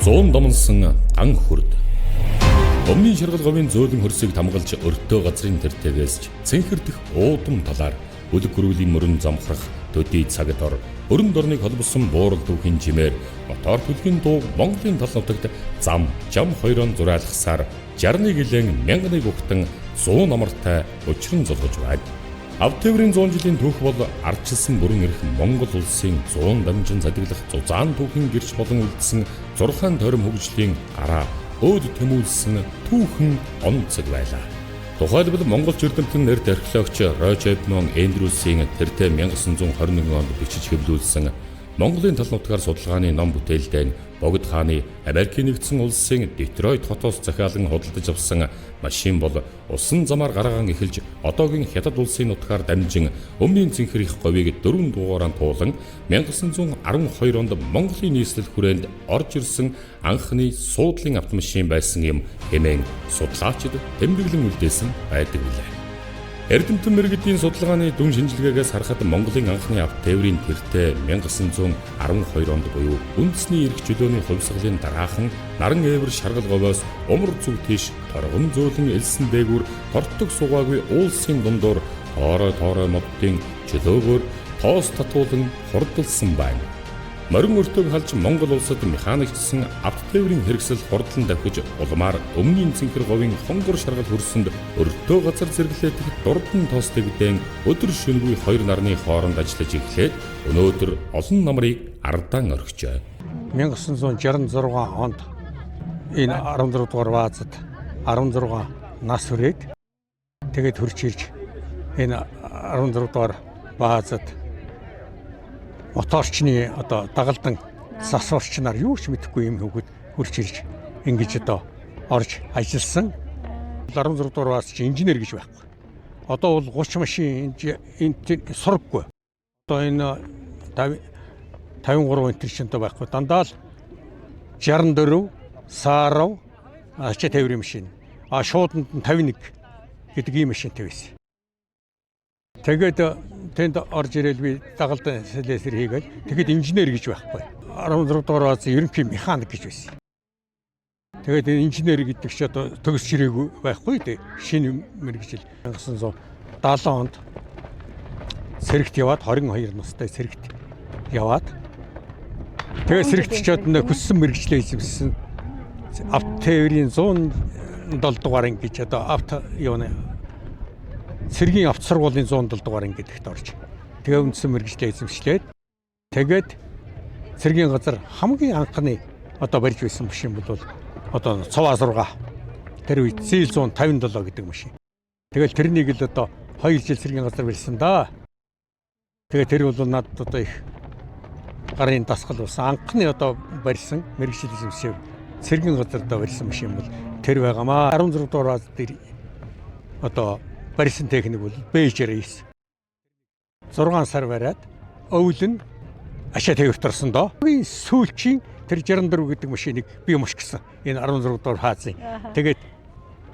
100 домонсон ан хүрд. Өмнгийн шаргал говийн зөөлөн хөрсийг тамгалж өртөө газрын тэртээс цэнхэрдэх уудам талаар үлэг гөрүүлийн мөрөн замхрах төдий цагт ор өрн дорныг холбосон буурал дүүхийн жимээр мотор төлгийн дуу Монголын тал нутагт зам жам хоёрон зураалгасаар 60-ны жилийн 1000-ыг ухтан 100 намартай өчрөн золгож байна. Автоврын 100 жилийн түүх бол ардчилсан бүрэн эрх Монгол улсын 100 дамжин задиглах зузаан түүхийн гэрч болон үлдсэн 6 тойром хөгжлийн гараа өөд тэмүүлсэн түүхэн онцог байлаа. Тухайлбал Монгол эрдэмтэн нэрт археологч Рожер Эндрюсийн тэртээ 1921 онд бичиж хэвлүүлсэн Монголын тал нутгаар судалгааны ном бүтээлдээ Богд хааны Америкийн нэгдсэн улсын Детройт хотоос захиалан худалдаж авсан машин бол усан замаар гарагаан эхэлж одоогийн Хятад улсын нутгаар дамжин өмнгийн цэнхэр их говийг 4 дугаараар туулан 1912 онд Монголын нийслэл хүрээнд орж ирсэн анхны суудлын автомашин байсан юм хэмээн судлаачид тэмдэглэн үлдээсэн байдаг билээ. Эрдэмтэн мэргэдийн судалгааны дүн шинжилгээгээс харахад Монголын анхны автоврын тэртээ 1912 онд буюу үндэсний эрх чөлөөний хувьсгалын дараахан наран ээвэр шаргал говоос умар зүг тийш торгон зөөлөн элсэн дээгүүр тортог сугаагүй уулсын дундуур тоорой моддын чөлөөгөөр тоос татуулан хурдалсан байна. Морин өртөөг халж Монгол улсад механикчсан автоврын хэрэгсэл хурдлан давхиж улмаар өмнгийн цэнхэр говийн хонгор шаргал хөрсөнд өртөө газар зэрэглээдэг дурдан тоостой бүтээн өдөр шөнөгүй хоёр нарны хооронд ажиллаж эхлээд өнөөдөр олон намрыг ардаан орхижээ. 1966 онд энэ 14 дугаар баазад 16 нас хүрээд тэгээд хурж ирж энэ 14 дугаар баазад моторчны одоо дагалдан засварчнаар юу ч мэдэхгүй юм хөвгөд хурж ирж ингэж одоо орж ажилласан. 16 дугаар бааз чи инженер гэж байхгүй. Одоо бол 30 машин энэ сургаггүй. Одоо энэ 53 энэ чинь байхгүй. Дандаа л 64 сарав ачаа тээврийн машин. Шууданд нь 51 гэдэг ийм машинтай байсан. Тэгээд тэнд орж ирэл би дагалдан слесэр хийгээл тэгэхэд инженер гэж байхгүй. 16 дугаар бааз ерөнхий механик гэж байсан. Тэгээд инженер гэдэг чи одоо төгс чирээгүй байхгүй дээ. Шинэ мэргэжил 1970 онд сэрэгт яваад 22 настай сэрэгт яваад тэгээд сэрэгтчүүд нэ хүссэн мэргэжлээ эзэмшсэн автоврын 107 дугаар ингэж одоо авто юуны цэргийн авто сургуулийн 107 дугаар ангидагт орж тэгээ үндсэн мэргэжлээ эзэмшлээд тэгээд цэргийн газар хамгийн анхны одоо барьж байсан машин бол одоо цуваа 6 тэр үед CL157 гэдэг машин. Тэгэл тэрнийг л одоо 2 жил цэргийн газар барьсан да. Тэгээ тэр бол надад одоо их гарын дасгал болсон. Анхны одоо барьсан мэргэжил эзэмшив цэргийн газар одоо барьсан машин бол тэр байгаамаа. 16 дугаар бааз дээр одоо барьсан техник бол Б-р-9. 6 сар бариад өвлөн ашаа тээвэрт орсон доо. Сүүлчийн тэр 64 гэдэг машиныг би муш гисэн. Энэ 16 дугаар хаазын. Тэгээд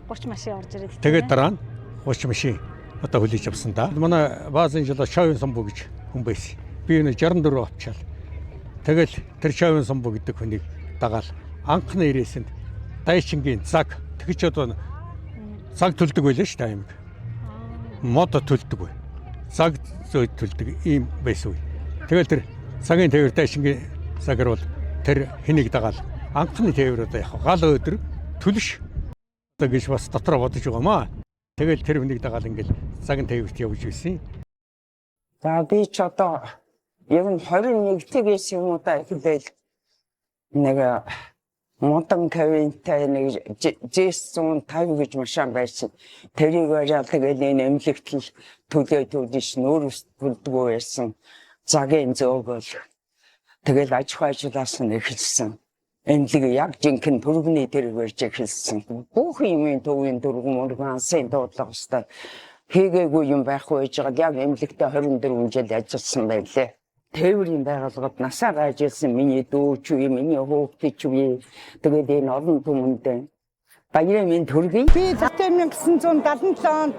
30 машин орж ирээд. Тэгээд дараа нь 30 машин одоо хүлээж авсан да. Манай баазын жил Шавын Самбуу гэж хүн байсан. Би энэ 64 авчаал. Тэгэл тэр Шавын Самбуу гэдэг хүнийг дагаал анхны ирээсэнд Дайчингийн цаг тэгж одоо цаг төлдөг байлаа ш та юм. Мод төлдөг бай. Цаг зөөд төлдөг ийм байсан үе. Тэгэл тэр цагийн тээвэр Дайчингийн цагаар бол тэр хэнийг дагаал анхны тээвэр одоо яг гал өдөр төлөш одоо гэж бас дотроо бодож байгаамаа. Тэгэл тэр хүнийг дагаал ингээл цагийн тээвэрт явж байсан. За би ч одоо яг нь 21-т байсан юм уу та хэлээл нэг модон кавинтай нэг J150 гэж машин байсан. Тэрийг бариад тэгэл энэ эмнэлэгтэл төлөөж нүүрс төлдгөө байсан. Цагийн зөөгөл тэгэл аж ахуй ажлаас нь эхэлсэн. Эмнэлэг яг жинхэнэ төрөвний дээр барьж эхэлсэн. Бүх юмын төвийн дөрвөн мөргөнсын дуудлага өстой хийгээгүй юм байхгүй байж байгаа. Яг эмнэлэгтээ 24 жил ажилласан байлээ. Тээврийн байгууллагад насаар ажилласан миний дүү ч үе, миний хүүхэд ч үе. Тэгээд энэ олон түмэндээ баярын минь төргий. Би 1977 онд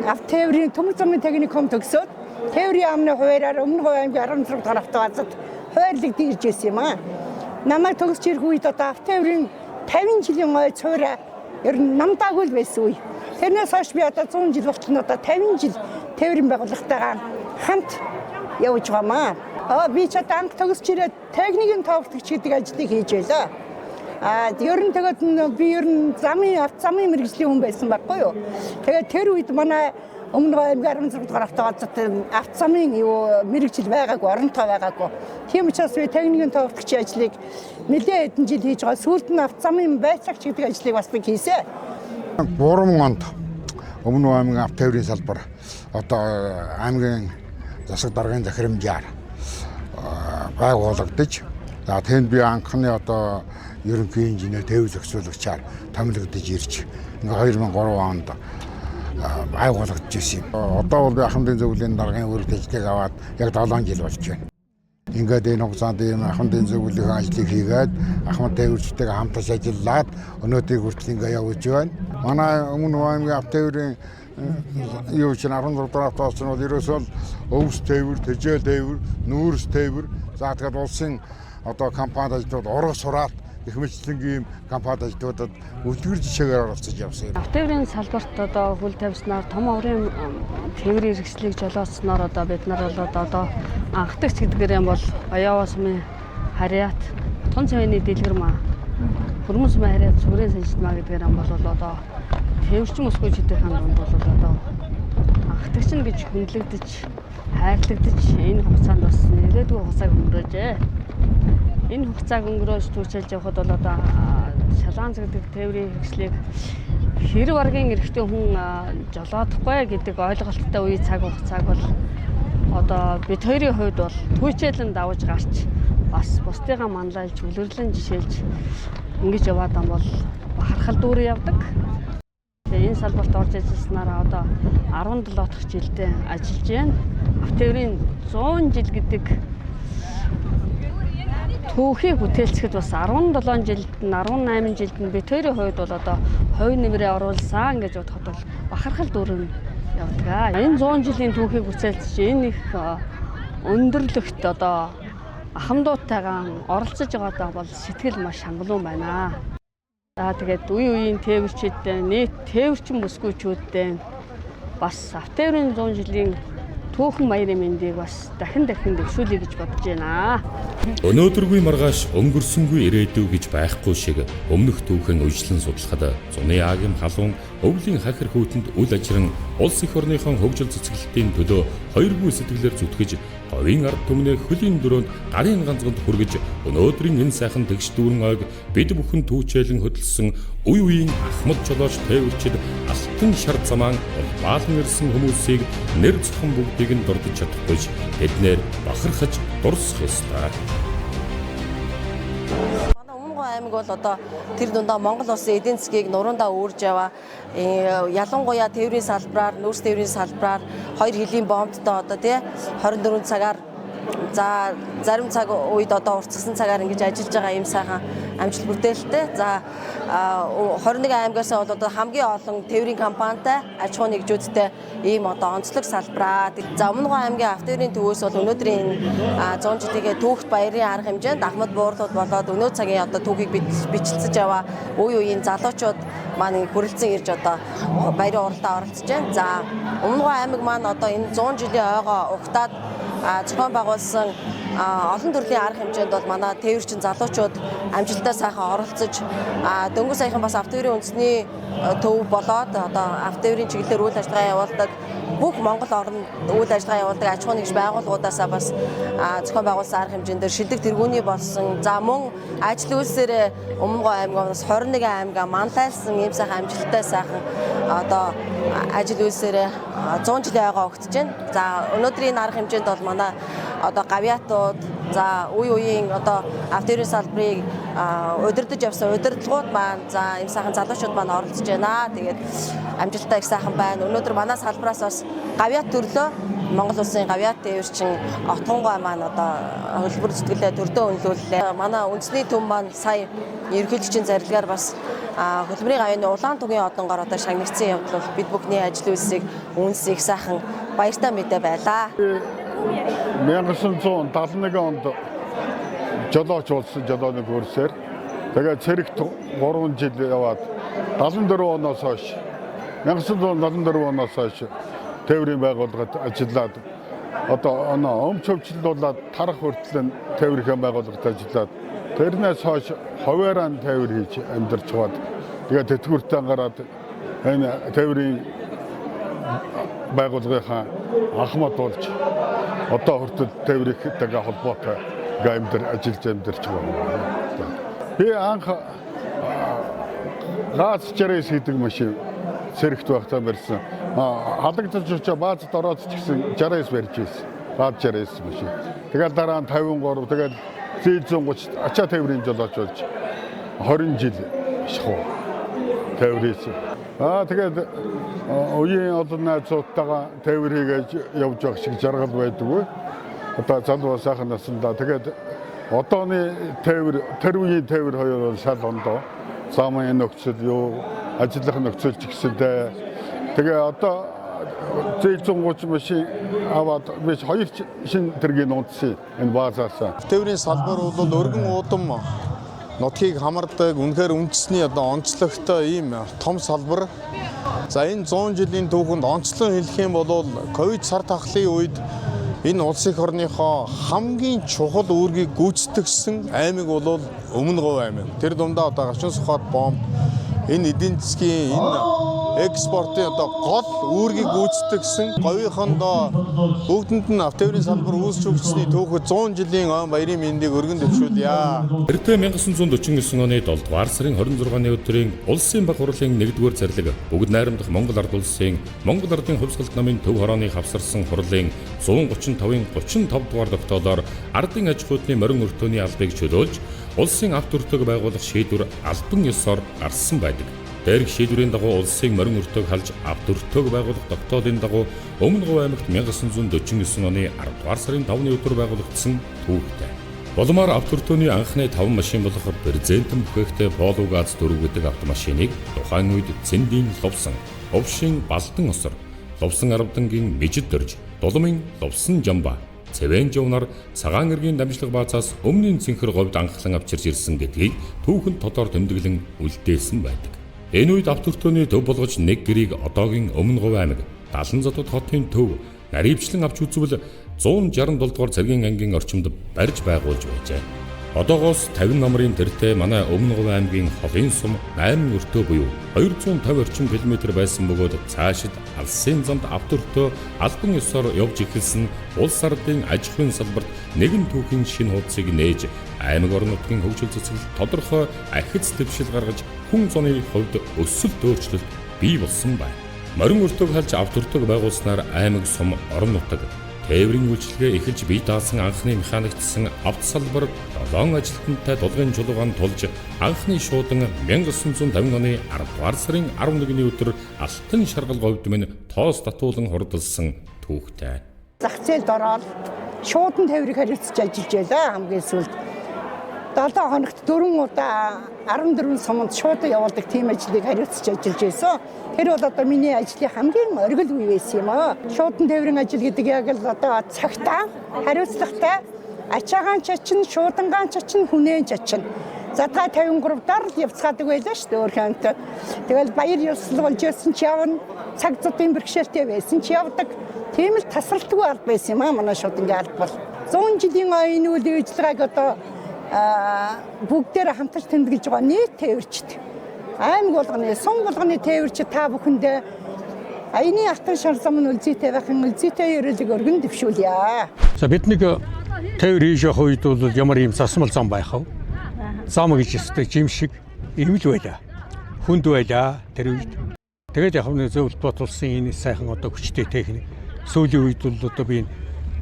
автоврын төмөр замын техникум төгсөөд тээврийн амны хуваараар өмнө хувь аймгийн 16 дахь автобазад хуваарлагдж ирж байсан юм аа. намайг төгсч ирэх үед одоо автоврын 50 жилийн ой цуураа ер нь намдаагүй л байсан үе. Тэрнээс хойш би одоо 100 жил болчихно одоо 50 жил тээврийн байгууллагатайгаа хамт явж байгаамаа. Би ч одоо анх төгсч ирээд техникийн товтлогч гэдэг ажлыг хийж байлаа. Ер нь тэгээд би ер нь автозамын мэргэжлийн хүн байсан байхгүй юу. Тэгээд тэр үед манай өмнө аймгийн 16 дугаар автозамын мэргэжил байгаагүй, оронтой байгаагүй. Тийм учраас би техникийн товтлогчийн ажлыг нэлээд хэдэн жил хийж байгаа. Сүүлд нь автозамын байцаагч гэдэг ажлыг бас би хийсэн. 3 онд өмнө аймгийн автоврын салбар одоо аймгийн засаг даргын захирамжаар байгуулагдаж, за тэнд би анхны одоо ерөнхий инженер тээвэр зохицуулагчаар томилогдож ирж ингээ 2003 онд байгуулагдаж ирсэн юм. Одоо бол би ахмадын зөвлөлийн даргын үргэлж ажлыг аваад яг 7 жил болж байна. Ингээд энэ хугацаанд ийм ахмадын зөвлөлийн ажлыг хийгээд ахмад тээвэрчтэйгээ хамтарч ажиллаад өнөөдрийг хүртэл ингээ явж байна. Манай өмнө аймгийн автоврын юу ч 16 дугаар автоос нь бол ерөөсөө өвс тээвэр, тэжээл тээвэр, нүүрс тээвэр, за тэгээд улсын одоо компанид ажиллаад ураг сураад их мэтлэнгийн компанид ажлуудад үлгэр жишээгээр оролцож явсан. Автоврын салбарт одоо хөл тавьснаар том оврын тээврийн хэрэгслийг жолооцсноор одоо бид нар бол одоо анхдагч гэдгээр юм бол Оява сумын харьяат, Тун цавины дэлгэрмаа, Хөрмөн сумын харьяат, Сүгрийн санжилмаа гэдгээр юм бол одоо тээвэрчин мөсгөөчдийн дунд бол одоо анхдагч нь гэж хүндлэгдэж, хайрлагдаж энэ хугацаанд бас нэлээдгүй хугацааг өнгөрөөжээ. Энэ хугацааг өнгөрөөж түүчилж явхад бол одоо шалгаан гэдэг тээврийн хэрэгслийг хэрэг аргийн эрэгтэй хүн жолоодохгүй гэдэг ойлголттой үе цаг хугацааг бол одоо бид хоёрын хувьд бол түүчээлэн давж гарч бас бусдыгаа манлайлж, үлгэрлэн жишээлж ингэж яваад ам бол бахархал дүүрэн явдаг. Энэ салбарт орж ажилласнараа одоо 17 дахь жилдээ ажиллаж байна. Автоврын 100 жил гэдэг түүхийг бүтээлцэхэд бас 17 жилд нь 18 жилд нь бид хоёрын хувьд бол одоо хувь нэмрээ оруулсан гэж бодоход бол бахархал дүүрэн явдаг. Энэ 100 жилийн түүхийг бүтээлцэж энэ их өндөрлөгт одоо ахмадуудтайгаа оролцож байгаадаа бол сэтгэл маш хангалуун байна. За тэгээд үе үеийн тээвэрчүүдтэй, нийт тээвэрчин бүсгүйчүүдтэй бас автоврын 100 жилийн түүхэн баярын мэндийг бас дахин дэвшүүлье гэж бодож байна. Өнөөдргүй маргааш өнгөрсөнгүй ирээдүй гэж байхгүй шиг өмнөх түүхэн үешлэн судлахад зуны аагийн халуун өвлийн хахир хүүтэнд үл ажиран улс их орныхон хөгжил цэцгэлтийн төлөө хоёргүй сэтгэлээр зүтгэж говийн ард түмнээ хөлийн дөрөөнд гарын ганцганд хүргэж өнөөдрийн энэ сайхан тэгш дүүрэн ойг бид бүхэн түүчээлэн хөдөлсөн үе үеийн ахмад жолооч тээвэрчид алтан шар замаан баалан ирсэн хүмүүсийг нэр цохон бүгдийг нь дурдж чадахгүйч эднэр бахархаж дурсах ёстой. Аймаг бол одоо тэр дундаа Монгол улсын эдийн засгийг нуруундаа өөрж яваа. Ялангуяа тээврийн салбараар, нүүрс тээврийн салбараар хоёр хилийн бомбдтой одоо тий 24 цагаар за зарим цаг үед одоо уртсгсан цагаар ингэж ажиллаж байгаа юм сайхан амжилт бүтээлтэй. За 21 аймгаас бол одоо хамгийн олон тээврийн компанитай, аж ахуйн нэгжүүдтэй ийм одоо онцлог салбараа. За Өмнөг аймгийн автоврын төвөөс бол өнөөдрийн 100 жилийн түүхт баярын арга хэмжээнд Ахмад буурлууд болоод өнөө цагийн одоо түүхийг бичлцэж яваа үе үеийн залуучууд маань хүрэлцэн ирж одоо баярын уралдаанд оролцож байна. За Өмнөг аймаг маань одоо энэ 100 жилийн ойгоо угтаад зохион байгуулсан олон төрлийн арга хэмжээнд бол манай тээвэрчин залуучууд амжилттай сайхан оролцож дөнгөж саяхан бас автоврын үндэсний төв болоод одоо автоврын чиглэлээр үйл ажиллагаа явуулдаг бүх Монгол орнд үйл ажиллагаа явуулдаг аж ахуйн нэгж байгууллагуудаасаа бас зохион байгуулсан арга хэмжээндээр шилдэг тэргүүний болсон. За мөн ажил үйлсээр Өмнөг аймгаас 21 аймгаа манлайлсан ийм сайхан амжилттай сайхан одоо ажил үйлсээр 100 жилийн ойгоо өгтөж байна. За өнөөдрийн арга хэмжээнд бол манай одоо гавьяатууд, за үе үеийн одоо автоврын салбарыг удирдах явсан удирдлагууд маань за ийм сайхан залуучууд маань оролцож байна. Тэгээд амжилттай их сайхан байна. Өнөөдөр манай салбараас бас гавьяат төрлөө Монгол улсын гавьяат тээвэрчин Отгонгой маань одоо хөлбөр зүтгэлээ төрдөө үнэлүүллээ. Манай үндэсний төв маань сая ерөнхийлөгчийн зарилгаар бас хөлбөрийн гавьяаны улаан тугийн одонгоор одоо шагнагдсан явдал бид бүхний ажил үйлсийг үнс их сайхан баяртай мэдээ байлаа. 1971 онд жолооч болсон жолооны хөрсөөр тэгээд цэрэгт 3 жил яваад 74 оноос хойш 1974 оноос хойш тээврийн байгууллагад ажиллаад одоо өмч хөвчлөлдүүлээд тарах хүртэл тээврийн байгууллагад ажиллаад тэрнээс хойш ховээран тээвэр хийж амьдарч чад. Тэгээд тэтгэвртээ гараад энэ тээврийн байгууллагынхаа ахмад болж одоо хүртэл тээврийнхтэйгээ холбоотой амьдар ажиллаж амьдарч байгаа. Би анх газ чирээс хийдэг машин цэрэгт байхдаа барьсан. Халагдаж очиж баазд ороод ч гэсэн 60-аас барьж ирсэн. Газ чирээс машин. Тэгээд дараа нь 53, тэгээд Z130 ачаа тээврийн жолооч болж 20 жил шахуу тээврээс. Тэгээд үеийн олон найзуудтайгаа тээвэр хийгээд явж байгаа шиг жаргал байдгүй. Одоо залуу сайхан наснда тэгээд одооны тээвэр, тэр үеийн тээвэр хоёр бол шал ондоо. Замын нөхцөл юу, ажиллах нөхцөл ч гэсэндээ тэгээ одоо Z130 машин аваад биш 2 шин тэргийн унтсан энэ баазаас. Тээврийн салбар бол өргөн уудам нутгийг хамардаг үнэхээр үндэсний одоо онцлогтой ийм том салбар. За энэ 100 жилийн түүхэнд онцлон хэлэх юм бол ковид сар тахлын үед энэ улс их орныхоо хамгийн чухал үүргийг гүйцэтгэсэн аймаг бол Өмнө Говь аймаг. Тэр дундаа одоо Гашуун Сухбат бомб энэ эдийн засгийн энэ экспортын одоо гол үүргийг гүйцэтгэсэн говийнхондоо бүгдэнд нь автотээврийн салбар үүсч өгсөний түүхэд 100 жилийн он баярын мэндийг өргөн дэвшүүлье. Тэртээ 1949 оны 7 дугаар сарын 26-ны өдрийн улсын баг хурлын 1-р зарлиг бүгд найрамдах Монгол ард улсын Монгол ардын хувьсгалт намын төв хорооны хавсарсан хурлын 135-ын 35 дугаар тогтоолоор ардын аж ахуйн морин өртөөний албыг чөлөөлж улсын авто өртөөг байгуулах шийдвэр албан ёсоор гарсан байдаг. Дээрх шийдвэрийн дагуу улсын морин өртөөг халж авто өртөөг байгуулах тогтоолын дагуу Өмнө Говь аймагт 1949 оны 10 дугаар сарын 5-ны өдөр байгуулагдсан түүхтэй. Болмоор авто өртөөний анхны 5 машин болох Брезентэн бүхээгтэй Поло ГАЗ 4 гэдэг автомашиныг тухайн үед Цэндийн Лувсан, Овшин Балдан Осор, Лувсан Аравдангийн Мэжид Дөрж, Дулмын Лувсан Жамба, Цэвэн Жовнар цагаан эргийн дамжлага баазаас өмнөний цэнхэр говьд анхлан авчирж ирсэн гэдгийг түүхэнд тодор тэмдэглэн үлдээсэн байдаг. Энэ үед авто өртөөний төв болгож нэг гэрийг одоогийн Өмнө Говь аймаг 70 задууд хотын төв наривчлан авч үзвэл 167 дугаар цэргийн ангийн орчимд барьж байгуулж байжээ. Одоогоос 50 намрын тэртээ манай Өмнө Говь аймгийн холын сум 8 өртөө буюу 250 орчим километр байсан бөгөөд цаашид алсын замд авто өртөө албан ёсоор явж эхэлсэн улс ардын аж ахуйн салбарт нэгэн түүхийн шинэ хуудсыг нээж аймаг орон нутгийн хөгжил цэцгэлд тодорхой ахиц дэвшил гаргаж хүн зуны хувьд өсөлт өөрчлөлт бий болсон байна. Морин өртөөг халж авто өртөөг байгуулснаар аймаг сум орон нутаг тээврийн үйлчилгээ эхэлж бие даасан анхны механикчсан авто салбар 7 ажилтнтай дулгын чулуугаан тулж анхны шуудан 1950 оны 10 дугаар сарын 11-ний өдөр Алтан Шаргал говьд минь тоос татуулан хурдалсан түүхтэй. Зах зээлд ороод шуудан тээврийг хариуцж ажиллаж байлаа хамгийн сүүлд. 7 хоногт 4 удаа 14 суманд шуудан явуулдаг тийм ажлыг хариуцж ажиллаж байсан. Тэр бол одоо миний ажлын хамгийн оргил үе байсан юм аа. Шуудан тээврийн ажил гэдэг яг л одоо цагтаа хариуцлагатай ачаагаан чачин, шуудангаан чачин, хүнээн чачин. Задгай 53-аар л явцгаадаг байлаа шүү дээ өөрхөнт. Тэгэл баяр ёслол болж ирсэн ч явна. Цаг зүйн бэрхшээлтэй байсан ч явдаг. Тийм л тасралтгүй алба байсан юм аа манай шуудангийн алба бол. 100 жилийн энэ үйл ажиллагааг одоо бүгдээр хамтарч тэмдэглэж байгаа нийт тээвэрчд аймаг болгоны сум болгоны тээвэрчд та бүхэндээ аяны алтан шар зам нь үлзийтэй байхын үлзийтэй ерөөлөг өргөн дэвшүүлье. За бид нэг тээвэр хийж явах үед бол ямар юм засмал зам байх вэ? Зам гэж өстэй жим шиг ийм л байлаа. Хүнд байлаа тэр үед. Тэгээд яг нэг зөвлөлт бодулсан энэ сайхан одоо хүчтэй техник. Сүүлийн үед бол одоо би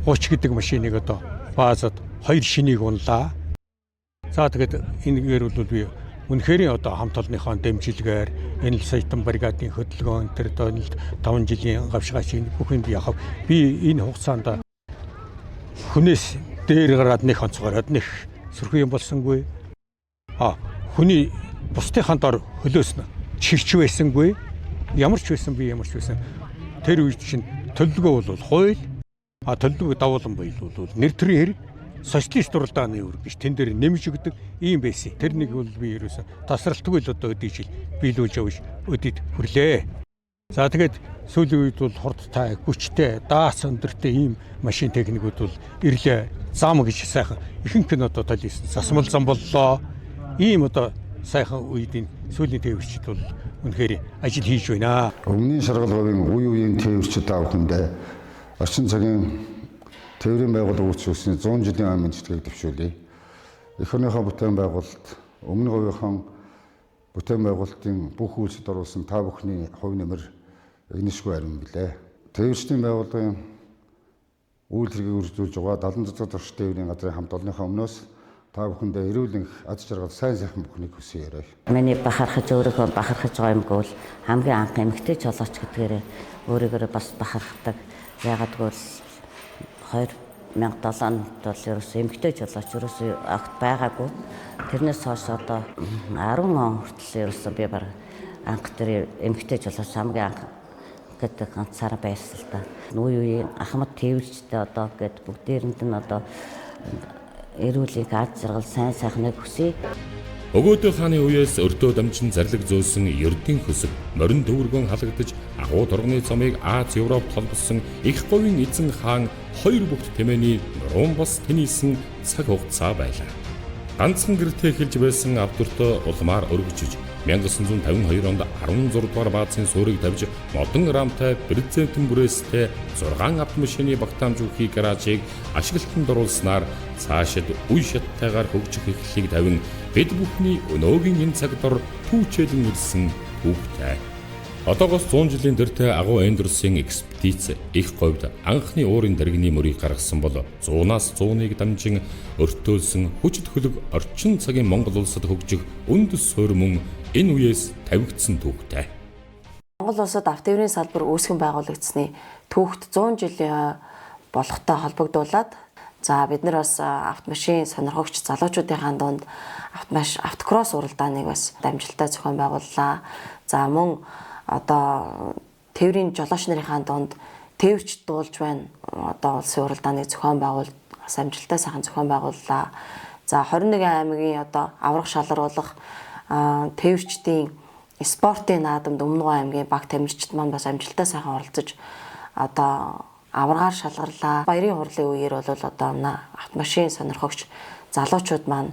30 гэдэг машиныг одоо баазад 2 шинийг унлаа. За тэгээд энэгээр бол би үнэхээр одоо хамт олонныхоо дэмжлэгээр энэ саятан бригадын хөдөлгөөн тэр доонлд 5 жилийн гавшгаач бүхэнд яхав би энэ хугацаанд хүнээс дээр гараад нэг онцгороод нэг сөрхөн юм болсонгүй. Хүний бусдынхаа дор хөлөөснө чигч байсангүй. Ямар ч байсан би ямар ч байсан тэр үед чинь төлөвлөгөө бол хууль төлөвлөгөө дагуулan буюу нэр төрийн хэрэг социалист уралдааны өвөр гэж тэн дээр нэмж өгдөг ийм байсан. Тэрнийг бол би ерөөсө тасралтгүй л одоо өдөө жил биелүүлж явж өдөд хүрлээ. За тэгээд сүүлийн үед бол хурдтай, хүчтэй, даас өндөртэй ийм машин техникүүд бол ирлээ зам гэж сайхан ихэнх нь одоо талийсан. Засмал зам боллоо. Ийм одоо сайхан үеийн сүүлийн тээвэрчид бол үнэхээр ажил хийж байна. Өмнөний шаргалгын үе үеийн тээвэрчид авахындаа орчин цагийн тээврийн байгууллага үүсгэсэн 100 жилийн аймаг жишгийг дэвшүүлье. Эх орныхоо бүтээн байгуулалт, өмнө говийн бүтээн байгуулалтын бүх үйлсэд оруулсан та бүхний хувь нэмэр игнэшгүй арим билээ. Тээвэрчдийн байгууллагын үйл хэргийг үргэлжлүүлж байгаа 76 дахь тээврийн газрын хамт олонныхоо өмнөөс та бүхэндээ эрүүл энх аз жаргал сайн сайхан бүхнийг хүсье ярив. Миний бахархаж өөрийгөө бахархаж байгаа юм бол хамгийн анх эмэгтэй жолооч гэдгээр өөрийгөө бас бахархдаг. Яагаад гэвэл 2007 онд бол ерөөсөө эмэгтэй жолооч ерөөсөө огт байгаагүй. Тэрнээс хойш одоо 10 он хүртэл ерөөсөө би баг анх тэр эмэгтэй жолооч хамгийн анх гэдэг ганцаараа байсан л та. Үе үеийн ахмад тээвэрчтэй одоо гэд бүгдээрэнд нь одоо эрүүл энх аз жаргал сайн сайхныг хүсье. Өгөөдөө хааны үеэс өртөө дамжин зарлиг зөөсөн эрдийн хөсөг морин дүүргэн халагдаж агуу торгоны цомыг Аз Европт холбосон их говийн эзэн хаан хоёр бүгд тэмээний нуруунд бас тэнийсэн цаг хугацаа байлаа. Ганцхан гэртээ эхэлж байсан автортой улмаар өргөжж 1952 онд 16 дугаар баазын суурийг тавьж модон рамтай брезентэн бүрээстэй 6 автомашины багтаамж өгөхий гаражийг ашиглалтанд оруулснаар цаашид үе шаттайгаар хөгжих эхлэлийг тавин бид бүхний өнөөгийн энэ цаг дор түүчэлэн ирсэн түүхтэй. Одоогоос 100 жилийн тэртээ агуу Эндерсын экспедиц их говьд анхны уурын дэргэний мөрийг гаргасан бол 100-аас 100-ыг дамжин өртөөлсөн хүчит хөлөг орчин цагийн Монгол улсад хөгжих үндэс суурь мөн энэ үеэс тавигдсан түүхтэй. Монгол улсад автоэврийн салбар үүсгэн байгуулагдсны түүхт 100 жилийн болохтой холбогдуулаад за бид нар бас автомашин сонирхогч залуучуудын дунд автокросс уралдааныг бас дамжуулалтаа зохион байгууллаа. За мөн одоо тээврийн жолооч нарын дунд тээвэрч дуулж байна. Одоо улсын уралдааныг зохион байгуул амжилттай сайхан зохион байгууллаа. За 21 аймгийн одоо аврах шалгаруулах тээвэрчдийн спортын наадамд Өмнөг аймгийн баг тамирчид маань бас амжилттай сайхан оролцож одоо аваргаар шалгарлаа. Баярын хурлын үеэр бол одоо автомашин сонирхогч залуучууд маань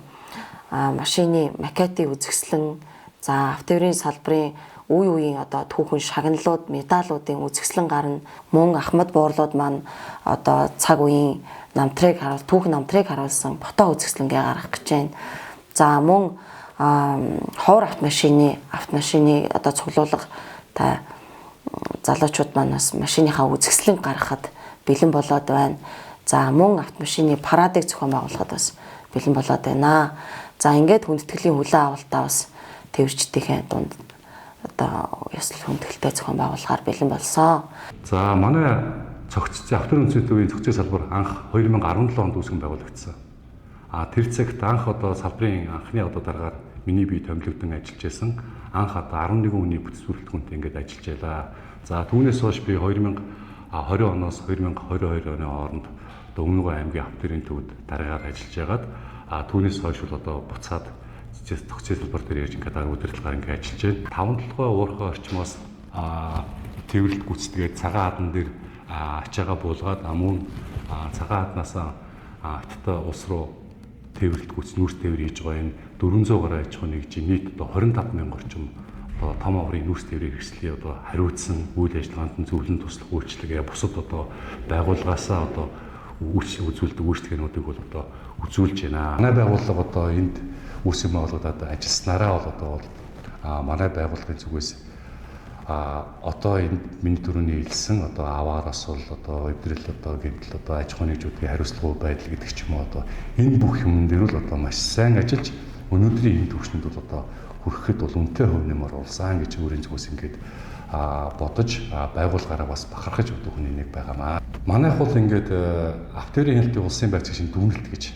машины макетыг үзэсгэлэн за автоэврийн салбарын үе үеийн одоо түүхэн шагналууд, медалуудын үзэсгэлэн гарна. Мөн ахмад буурлууд маань одоо цаг үеийн намтрыг харуул, түүхэн намтрыг харуулсан фото үзэсгэлэнгээ гаргах гэж байна. За мөн ховор автомашины одоо цуглуулга та залуучууд маань бас машиныхаа үзэсгэлэн гаргахад бэлэн болоод байна. За мөн автомашины парадыг зохион байгуулахад бас бэлэн болоод байна. За ингээд хүндэтгэлийн хүлээн авалтаа бас тээвэрчдийнхээ дунд одоо ёслол хүндэтгэлтэй зохион байгуулахаар бэлэн болсон. За манай цогцтой автоэрийн үндэсний цогцын салбар анх 2017 онд үүсгэн байгуулагдсан. Тэр цагт анх одоо салбарын анхны одоо дараагаар миний бие томилогдсон ажиллаж байсан. Анх одоо 11 хүний бүтцүүлэлтгүнтэй ингээд ажиллаж байлаа. За түүнээс хойш би 2020 оноос 2022 оны хооронд одоо Өмнөг аймгийн автоэрийн төвд дараагаар ажиллаж байгаад түүнээс хойш бол одоо буцаад цогцын салбар дээр яаж ингээд удирдлагаар ингээд ажиллаж байна. 5-7 уурхай орчмоос тээвэрлэлт гүйцэтгээд цагаан хадан дээр ачаага буулгаад мөн цагаан хаднаас хаттай улс руу тээвэрлэлт гүйц нүүрс тээвэр хийж байгаа энэ 400 гаруй аж ахуйн нэгж нийт одоо 25,000 орчим одоо том аврын нүүрс тээврийн хэрэгслийг одоо хариуцсан үйл ажиллагаанд нь зөвлөн туслах үйлчлэгээ бусад одоо байгууллагаасаа одоо үзүүлдэг үйлчлэгээнүүдийг бол одоо үзүүлж байна. Манай байгууллага одоо энд үүсгэн байгуулагдаад ажилласнараа бол одоо манай байгууллагын зүгээс одоо энэ миний түрүүний хэлсэн одоо аваараас бол одоо эвдрэл одоо гэмтэл одоо аж ахуйн нэгжүүдийн хариуцлагагүй байдал гэдэг ч юм уу одоо энэ бүх юм дээр л одоо маш сайн ажиллаж өнөөдрийн энэ түвшинд бол одоо хүрэхэд бол үнэтэй хөв нэмэр улсан гэж өөрийн зүгээс ингээд бодож байгууллагаараа бас бахархаж өгөх хүний нэг байгаамаа. Манайх бол ингээд автоэрийн хэлтийн улсын байрч шиг дүгнэлт гэж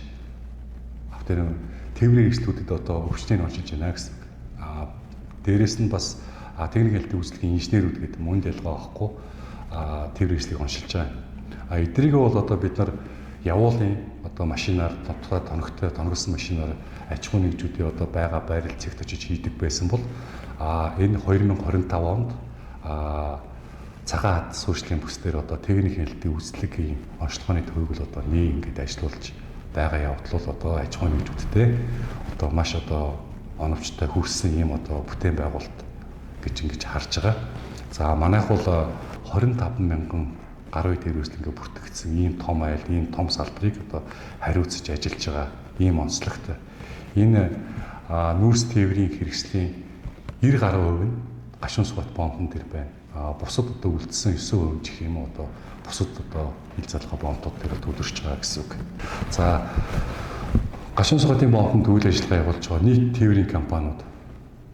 автоэрийн тээврийн хэрэгслүүдэд одоо өвчтөнийг оншилж байна гэсэн. Дээрээс нь бас техник хэлтийн үйлчлэгийн инженерүүд гэдэг мөн дэлгөө авахгүй тээврийн хэрэгслийг оншилж байгаа. Эднийг бол одоо бид нар явуулын одоо машинаар тодорхой тоногтой тоноглосон машинаар аж ахуй нэгжүүдийн одоо байгаа байрал зэгт очиж хийдэг байсан бол энэ 2025 онд цагаан хад суурьшлийн бүс дээр одоо техник хяналтын үзлэг ийм онцлогооны төвийг бол одоо ингээд ажилуулж байгаа явдал бол одоо аж ахуй нэгжүүдтэй одоо маш одоо оновчтой хүрсэн ийм одоо бүтээн байгуулалт гэж ингэж харж байгаа. За манайх бол 25 мянган гар үе дээр үүсэл ингээд бүртгэгдсэн ийм том айл, ийм том салбарыг одоо хариуцж ажиллаж байгаа ийм онцлогтой. Энэ нүүрс тээврийн хэрэгслийн 90 гаруй хувь нь гашуун сугат бомбон дээр байна. Бусад одоо үлдсэн 9% гэх юм уу одоо бусад одоо хил залгаа бомбууд дээр төлөрч байгаа гэсэн үг. За гашуун сугатын бомбонд үйл ажиллагаа явуулж байгаа нийт тээврийн компаниуд,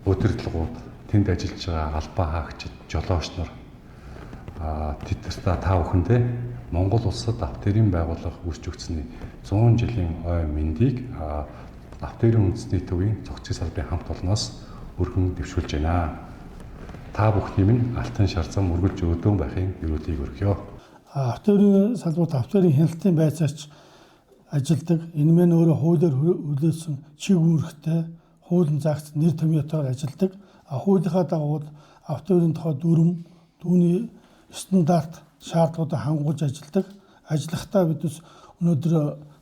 удирдлагууд, тэнд ажиллаж байгаа албаа хаагчид, жолооч нар тэдэртээ та бүхэндээ Монгол улсад автоэрийн байгууллага үүсч өгсөний 100 жилийн ой мэндийг автоэрийн үндэсний төвийн зохицын салбарын хамт олноос өргөн дэвшүүлж байна. Та бүхний минь алтан шар зам үргэлж өдөөн байхын өрөөлийг өргөё. Автоэрийн салбарт автоэрийн хяналтын байцаагч ажилладаг. Энэ мэн өөрөө хуулиар хүлээсэн чиг үүрэгтэй хуулийн загц нэр томьёотойгоор ажилладаг. Хуулийнхаа дагуу автоэрийн тухай дүрм, түүний стандарт шаардлагуудыг хангуулж ажилладаг. Ажиллахдаа биднес өнөөдөр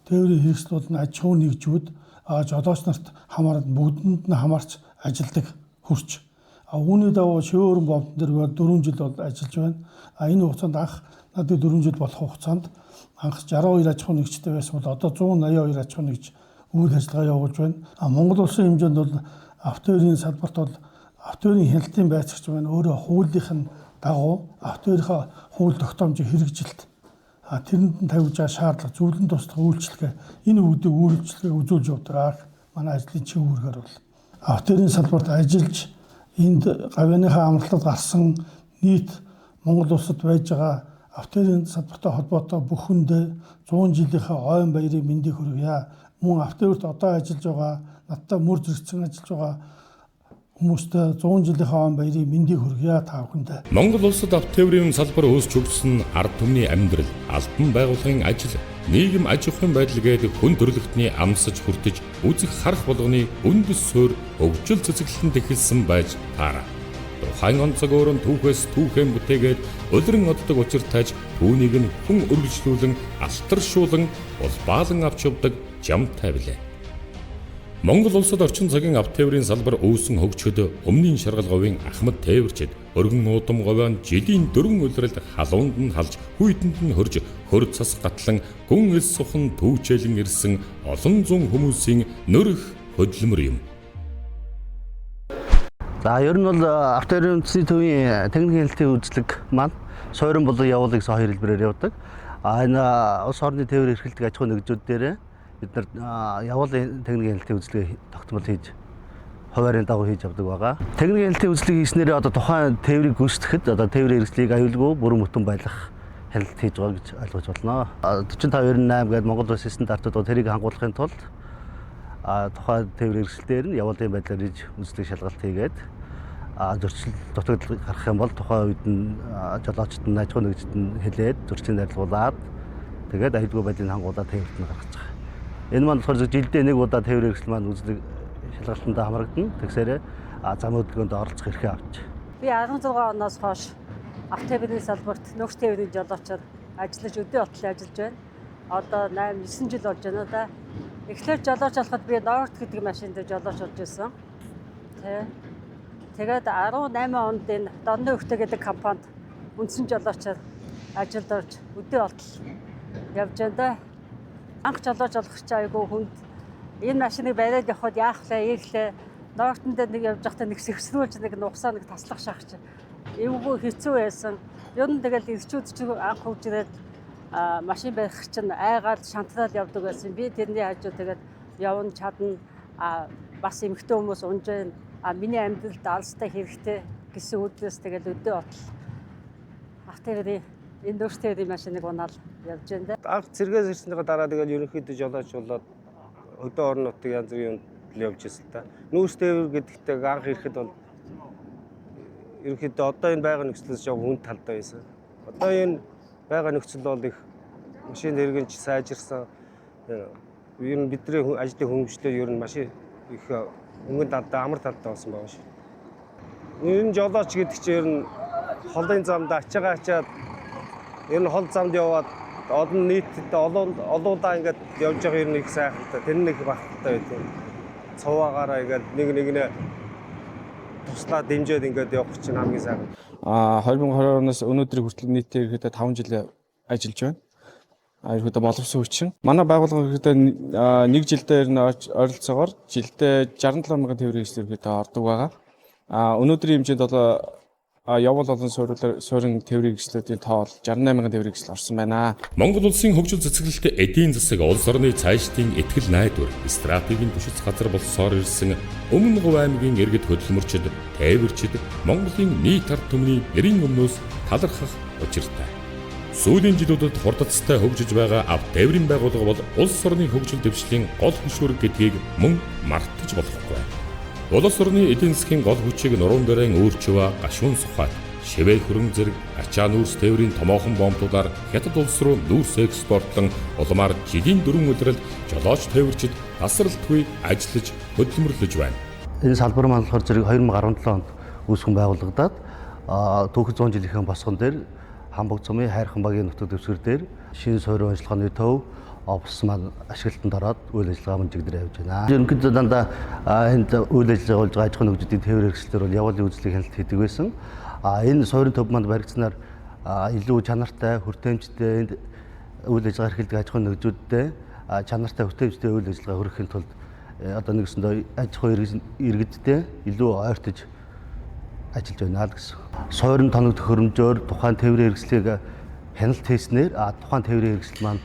тээврийн хэрэгсэл болон аж ахуй нэгжүүд жолооч нарт хамааран бүгдэнд нь хамаарч ажилладаг хурц. Үүний дагуу шивэөрөн бомбон дээр 4 жил бол ажиллаж байна. Энэ хугацаанд анх надад 4 жил болох хугацаанд анх 62 аж ахуй нэгжтэй байсан бол одоо 182 аж ахуй нэгж үйл ажиллагаа явуулж байна. Монгол улсын хэмжээнд бол автоэрийн салбарт бол автоэрийн хяналтын байцаагч маань өөрөө хуулийнхын дагуу автоэрийнхаа хууль тогтоомжийг хэрэгжилт тэрэнд нь тавьж байгаа шаардлага зөвлөн туслах үйлчлэгээ энэ үүдийг үйлчлэгээ үзүүлж явдаг манай ажлын чиг үүргээр бол автоэрийн салбарт ажиллаж энд гавьяаныхаа амралтад гарсан нийт Монгол улсад байж байгаа автоэрийн салбартай холбоотой бүхэндээ 100 жилийнхаа ойн баярын мэндийг хүргье. Мөн автоэрт одоо ажиллаж байгаа надтай мөр зэрэгцэн ажиллаж байгаа хүмүүстээ 100 жилийнхаа ойн баярын мэндийг хүргье та бүхэндээ. Монгол улсад автотээврийн салбар үүсч өгсөн ард түмний амьдрал, албан байгууллагын ажил, нийгэм аж ахуйн байдал гээд хүн төрөлхтний амсаж хүртэж үзэх харах болгоны үндэс суурь өвжил цэцэглэлтэнд эхэлсэн байж таараа. Тухайн онцог өөрөнд түүхээс түүхэн бүтээгээд улиран оддог учиртайж түүнийг нь хүн өргөжлүүлэн алтаршуулан улбаалан авч явдаг жамтай билээ. Монгол улсад орчин цагийн автотээврийн салбар өвсөн хөгжөхөд өмнгийн шаргал говийн Ахмад тээвэрчид өргөн уудам говийн жилийн дөрвөн улиралд халуунд нь халж хүйдэнд нь хөрж хөр цас гатлан гүн эл сухан түүчээлэн ирсэн олон зуун хүмүүсийн нөрөх хөдөлмөр юм. За ер нь бол автоэрийн үндэсний төвийн техник хяналтын үйлчлэг маань суурин болон явуулыг хоёр хэлбэрээр явуулдаг. Энэ улс орны тээвэр эрхэлдэг аж ахуй нэгжүүд дээр бид нар явуулын техник хяналтын үйлчлэгийг тогтмол хийж хуваарийн дагуу хийж явдаг байгаа. Техник хяналтын үйлчлэг хийснээр одоо тухайн тээврийг гүйцэтгэхэд одоо тээврийн хэрэгслийг аюулгүй бүрэн бүтэн байлгах хяналт хийж байгаа гэж ойлгож байна. 4598 гэдэг Монгол улсын стандартууд тэрийг хангуулахын тулд тухайн тээврийн хэрэгслээр нь явуулын байдлаар хийж үйлчлэг шалгалт хийгээд зөрчил дутагдал гарах юм бол тухайн үед нь жолоочд нь аж ахуй нэгжид нь хэлээд зөрчлийн найруулгуулад тэгээд аюулгүй байдлыг хангуулаад тээвэрт нь гаргаж байгаа. Энэ маань болохоор жилдээ нэг удаа тээврийн хэрэгсэл маань үйлчлэг шалгалтанд хамрагдана. Тэгсээрээ зам хөдөлгөөнд оролцох эрхээ авч. Би 16 оноос хойш автотээврийн салбарт нөхц тээврийн жолоочоор ажиллаж өдөө отлоо ажиллаж байна. Одоо 8-9 жил болж байна да. Эхлээд жолооч болоход би Норт гэдэг машин дээр жолооч болж байсан. Тэгээд 18 онд энэ Донны өвтө гэдэг компанид үндсэн жолоочоор ажилд орж өдөө отл явж байна да. Анх жолооч болох ч айгүй хүнд энэ машиныг бариад явхад яах вэ? Ийхлээ Нортон дээр нэг явж байхдаа нэг сэгсрүүлж нэг нугсаа нэг таслах шахаж. Эвгүй хэцүү байсан. Ер нь тэгэл ирчүүд ч анх хөвж ирээд машин барих чинь айгаад шантараад явдаг байсан. Би тэрний хажуу тэгээд явна чадна. Бас эмэгтэй хүмүүс унж байна. Миний амьдралд алстай хэрэгтэй гэсэн үднээс тэгээд өдөө отл автотээврийн энэ нөхц тээврийн машиныг унаал явж байна. Анх цэргээс ирснийхаа дараа тэгээд ерөнхийдөө жолооч болоод өдөө орон нутгийн янз бүрийн явж ирсэн та. Нүүрс тээвэр гэдэгтэй анх ирэхэд бол ерөнхийдөө одоо энэ байгаа нөхцлөөс жоо хүнд талдаа байсан. Одоо энэ байгаа нөхцөл бол их машин тэргэнч сайжирсан. Ер нь бидний ажлын хөнгөлөлтөө ер нь маш их өнгөн талдаа амар талдаа болсон байгаа шүү. Ер нь жолооч гэдэг чинь ер нь холын замд ачаагаа ачаад ер нь хол замд яваад олон нийтэд олуулаа ингээд явж байгаа ер нь их сайхантай. Тэр нэг багтай байт юм. Цуваагаараа ингээд нэг туслаа дэмжээд ингээд явах чинь хамгийн сайхан. 2020 оноос өнөөдрийг хүртэл нийтээр ихэд 5 жил ажиллаж байна. Ерөөдөө боловсон хүчин. Манай байгууллага ихэд нэг жилдээ ер нь ойролцоогоор жилдээ 67 мянган тээврийн хэрэгслэр ихэд ордог байгаа. Өнөөдрийн хэмжээнд бол явбал олон суурин тээврийн хэрэгслүүдийн тоо бол 68 мянган тээврийн хэрэгсэл орсон байна. Монгол улсын хөгжил цэцэглэлт эдийн засаг улс орны цаашдын итгэл найдвар стратегийн түшиц газар болсоор ирсэн Өмнө Говь аймгийн иргэд хөдөлмөрчид, тээвэрчид Монголын нийт ард түмний нэрийн өмнөөс талархах учиртай. Сүүлийн жилүүдэд хурдцтай хөгжиж байгаа авто тээврийн байгууллага бол улс орны хөгжил дэвшлийн гол хөшүүрэг гэдгийг мөн мартаж болохгүй. Улс орны эдийн засгийн гол хүчийг нуруунд барин өөрчвөө гашуун сухад шивээ хөрөнгө зэрэг ачаа нүүрс тээврийн томоохон бомбуудаар хятад улс руу нүүрс экспортлон улмаар жилийн 4 өдрөд жолооч тээвэрчид тасралтгүй ажиллаж хөдөлмөрлөж байна. Энэ салбар маань болохоор зэрэг 2017 онд үүсгэн байгуулагдаад түүх 100 жилийн босгон дээр Хамбог цумын хайрхан багийн нутаг дэвсгэр дээр шинэ суурин ажиллагааны төв офис маань ашиглалтанд ороод үйл ажиллагаа мөн чиглэлээр явж байна. Ерөнхийдөө дандаа энд үйл ажиллагаа болж байгаа аж ахуйн нөхцөлийн тээврийн хэрэгслээр бол явуулын үзлийг хяналт хийдэг байсан. Энэ суурин төв манд баригдсанаар илүү чанартай, хүртээмжтэй энд үйл ажиллагаа эрхэлдэг аж ахуйн нөхцөлтэй чанартай хүртээмжтэй үйл ажиллагаа хөрөхийн тулд одоо нэгсэндээ аж ахуйн иргэдтэй илүү ойртож ажиллаж байна л гэсэн. Суурин тоног төхөөрөмжөөр тухайн тээврийн хэрэгслийг хяналт хийснээр тухайн тээврийн хэрэгсэл маань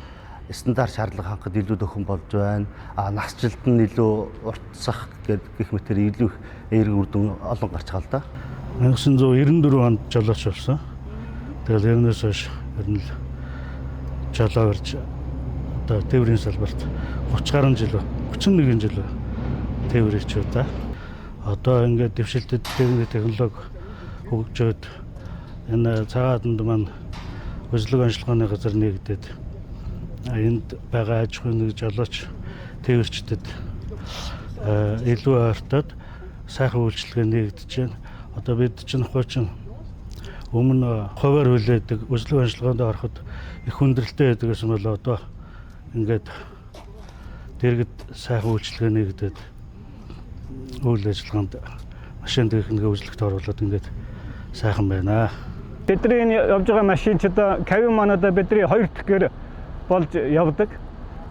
стандарт шаардлага хангахад илүү төхөн болж байна. Насжилт нь илүү уртсах гэх мэтээр илүү эерэг үр дүн олон гарч байгаа л да. 1994 онд жолооч болсон. Тэгэл ерөнөөс хойш ер нь жолоо гарч одоо тээврийн салбарт 30 гаруй жил 31 жил тээврийч удаа. Одоо ингээд дэвшилтэд тээврийн технологи хөгжөөд энэ цагаатанд маань өжлөг онцлогооны газар нэгдээд энд байгаа аж ахуйн жолооч тээвэрчдэд илүү ойртоод сайхан үйлчилгээ нэгдэж байна. Одоо бид чинь хуучин өмнө хуваар хүлээдэг өжлөг онцлогоонд ороход их хүндрэлтэй байдаг гэсэн бол одоо ингээд дэргэд сайхан үйлчилгээ нэгдээд үйл ажиллагаанд машин техникийн үйлчлэгт оруулаад ингээд сайхан байна. Бидний энэ явж байгаа машинчид кавин манада бидний 2 дахгээр болж явдаг.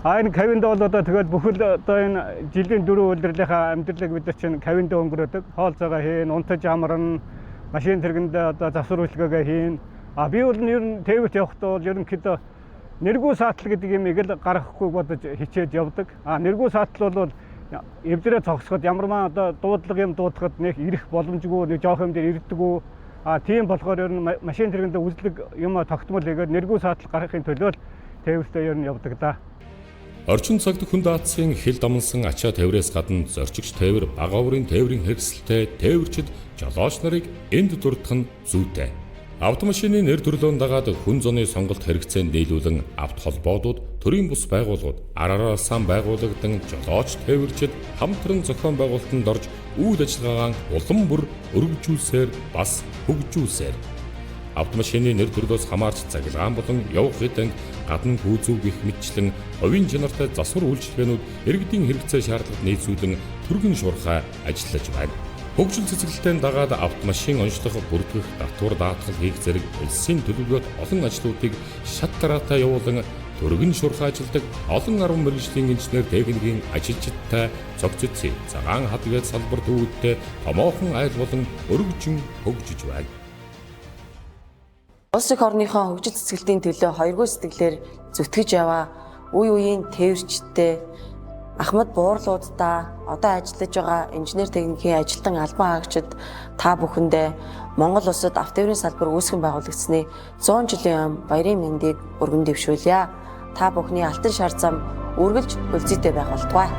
Энэ кавинд бол одоо тэгэл бүхэл одоо энэ жилийн 4 удирлынхаа амьдралыг бид чинь кавинд өнгөрөөдөг. Хоол цагаа хийн, унтаж амарна, машин тэргэнд одоо засвар үйлчилгээгээ хийн. Би бол ер нь тээвэрт явахдаа бол ерөнхийдөө нэргүй саатал гэдэг юмыг л гаргахгүй бодож хичээж явдаг. Нэргүй саатал бол эвдрээ цогсоход ямарваа одоо дуудлага юм дуудахад нэг ирэх боломжгүй, нэг жоох юм дээр ирдэггүй. Тийм болохоор ер нь машин тэргэндээ үзлэг юм тогтмол хийгээд нэргүй саатал гаргахын төлөө тээвэртээ ер нь явдаг да. Орчин цагт хүн даацын хил дамнсан ачаа тээврээс гадна зорчигч тээвэр, бага оврын тээврийн хэрэгсэлтэй тээвэрчид жолооч нарыг энд дурдах нь зүйтэй. Автомашины нэр төрлөөнд дагаад хүн зуны сонголт хэрэгцээнд нийлүүлэн авто холбоодууд, төрийн бус байгууллагууд, араараа сан байгуулагдсан жолооч тээвэрчид хамтран зохион байгуулалтанд орж үйл ажиллагаагаа улам бүр өргөжүүлсээр бас хөгжүүлсээр автомашины нэр төрлөөс хамаарч цахилгаан болон явах хэдэн гадна хүүзүү гих мэтчлэн хувийн чанартай засвар үйлчилгээнүүд иргэдийн хэрэгцээ шаардлагад нийцүүлэн түргэн шуурхай ажиллаж байна. Хөгжил цэцэглэлтийн дагаад автомашин онцлох, бүрдгэх, татвар даатгал хийх зэрэг улсын төлөвлөгөөт олон ажлуудыг шат дараатай явуулан түргэн шуурхай ажилладаг олон арван мэргэжлийн инженер техникийн ажилчидтай цогццээ цагаан хадгээд салбар төвүүдтэй томоохон айл болон өргөжин хөгжиж байна. Улс их орныхоо хөгжил цэцгэлтийн төлөө хоёргүй сэтгэлээр зүтгэж яваа үе үеийн тээвэрчтэй Ахмад буурлуудаа одоо ажиллаж байгаа инженер техникийн ажилтан албан хаагчид та бүхэндээ Монгол улсад автотээврийн салбар үүсгэн байгуулагдсны 100 жилийн өмнө баярын мэндийг өргөн дэвшүүлье. Та бүхний алтан шар зам үргэлж үлзийтэй байх болтугай.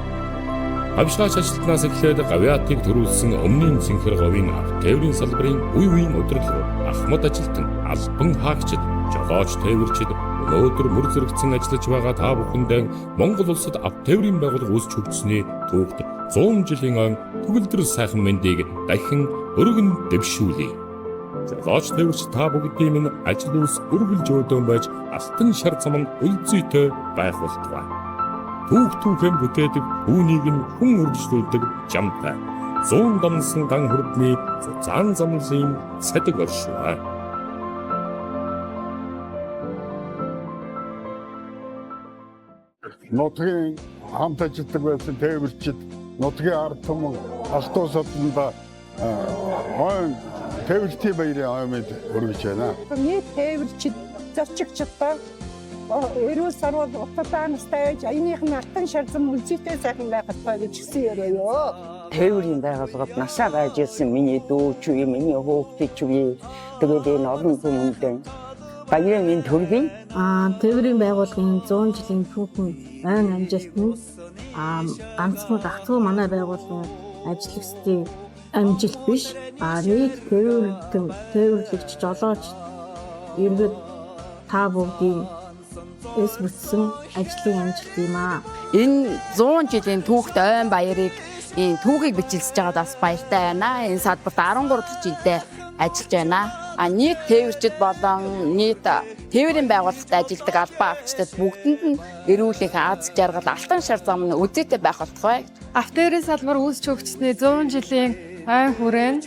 Авшгаач ажилтнаас эхлээд гавьяатыг төрүүлсэн өмнгийн цэнхэр говийн автотээврийн салбарын үе үеийн удирдлагууд Ахмад ажилтан, албан хаагчид, жолооч тээвэрчид, өнөөдөр мөр зэрэгцэн ажиллаж байгаа та бүхэндээ Монгол улсад авто тээврийн байгууллага үүсч хөгжсөний түүхт 100 жилийн ан төгөлдөр сайхан мэндийг дахин өргөн дэвшүүлье. Жолооч тээвэрч та бүгдийн минь ажил үйлс өргөлж өдөөн байж алтан шар зам нь үлзийтэй байх болтугай. Түүхэн бүтээдэг үүнийг нь хүн үргэлжлүүлдэг жамтай. 100 дамсан дан хүрдний зузаан замлын садаг оршуу. Нутгийн хамт ажилладаг байсан тээвэрчид нутгийн ард түмэн алтуу содонда тээвэрчдийн баярын аймад өргөж байна. Нийт тээвэрчид зорчигчдаа эрүүл сарвал утгаанастай байж аяныхны алтан шарзам үлзийтэй сайхан байхад гэж гисэн яриа. Тээврийн байгууллагад насаа байж ирсэн миний дүү ч үе, миний хүүхэд ч үе. Тэгээд энэ олон хүмүүстээ баярын минь төргийн тээврийн байгууллагын 100 жилийн түүхэн ойн амжилт нь ганцхан гагцхүү манай байгууллагын ажлагчдын амжилт биш. Нийт тээвэрлэгч жолооч иргэд та бүгдийн эс бүтсэн ажлын амжилт юм аа. Энэ 100 жилийн түүхт ойн баярыг энэ түүхийг бичлэж байгаадаас баяртай байна. Энэ салбарт 13 дахь жилдээ ажиллаж байна. Нийт тээвэрчид болон нийт тээврийн байгууллагад ажилладаг албан агчдад бүгдэнд нь эрүүлэх аз жаргал алтан шар зам нь үзээтэй байх болтугай. Автоэрийн салбар үүсч хөгжсөний 100 жилийн ойн хүрээнд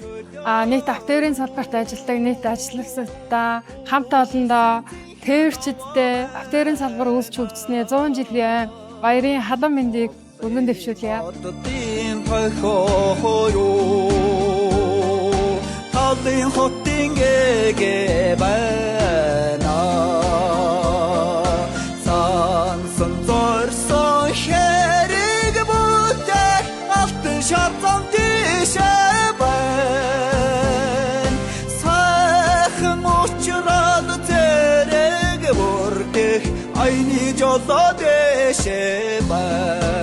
нийт автоэрийн салбарт ажилладаг нийт ажиллагчдаа хамт олондоо тээвэрчидтэй автоэрийн салбар үүсч хөгжсөний 100 жилийн баярын халуун мэндийг өргөн дэвшүүлье. Талын хотын гээ байна. Сансан зорсон хэрэг бүтээр алтан шарзам тийшээ байна. Сайхан учрал зэрэг бүрдэх айны жолоо дэшээ байна.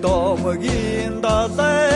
Домгийн далай